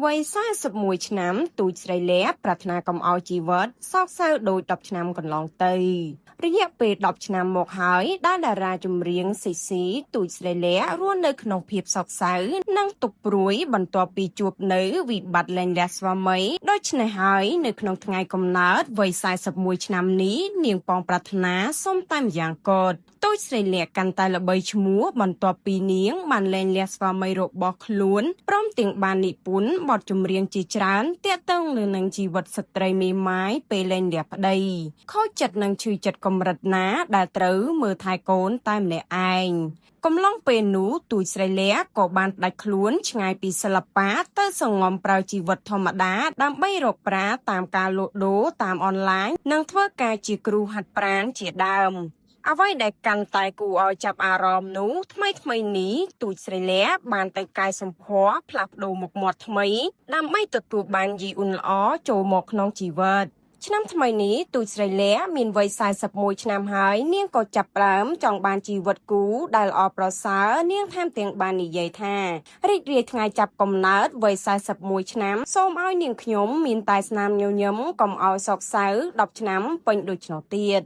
វ័យ41ឆ្នាំទូចស្រីលះប្រាថ្នាកុំឲ្យជីវិតសោកសៅដោយ10ឆ្នាំកន្លងទៅរយៈពេល10ឆ្នាំមកហើយដែលតារាចម្រៀងស៊ីទូចស្រីលះរស់នៅក្នុងភាពសោកសៅនិងទុក្ខព្រួយបន្ទាប់ពីជួបនៅវិបត្តិលែងលះស្វាមីដូច្នេះហើយនៅក្នុងថ្ងៃកំណើតវ័យ41ឆ្នាំនេះនាងប៉ងប្រាថ្នាសូមតែម្យ៉ាងកត់ទូចស្រីលះកាន់តែល្បីឈ្មោះបន្ទាប់ពីនាងបានលែងលះស្វាមីរបស់ខ្លួនព្រមទាំងបាននិពន្ធបទចម្រៀងជាច្រើនទាក់ទងនឹងជីវិតស្ត្រីមេម៉ាយពេលលែងលះប្តីខូចចិត្តនិងឈឺចិត្តកម្រិតណាដែលត្រូវមើលថែកូនតែម្នាក់ឯងកំឡុងពេលនោះទូចស្រីលះក៏បានផ្ដាច់ខ្លួនឆ្ងាយពីសិល្បៈទៅសង្ងំប្រើជីវិតធម្មតាដើម្បីរកប្រាតាមការលក់ដូរតាមអនឡាញនិងធ្វើការជាគ្រូហាត់ប្រាណជាដើមអ្វីដែលកាន់តែគួរឲ្យចាប់អារម្មណ៍នោះថ្មីនេះទូចស្រីលះបានទៅកែសម្ផស្សផ្លាស់ប្ដូរមុខមាត់ថ្មីដើម្បីទទួលបានយីអ៊ុនល្អចូលមកក្នុងជីវិតឆ្នាំថ្មីនេះទូចស្រីលះមានវ័យ41ឆ្នាំហើយនាងក៏ចាប់ផ្ដើមចង់បានជីវិតគូដែលល្អប្រសើរនាងថែមទាំងបាននិយាយថារីករាយថ្ងៃចាប់កំណើតវ័យ41ឆ្នាំសូមឲ្យនាងខ្ញុំមានតែស្នាមញញឹមកុំឲ្យសោកសៅ10ឆ្នាំពេញដូច្នោះទៀត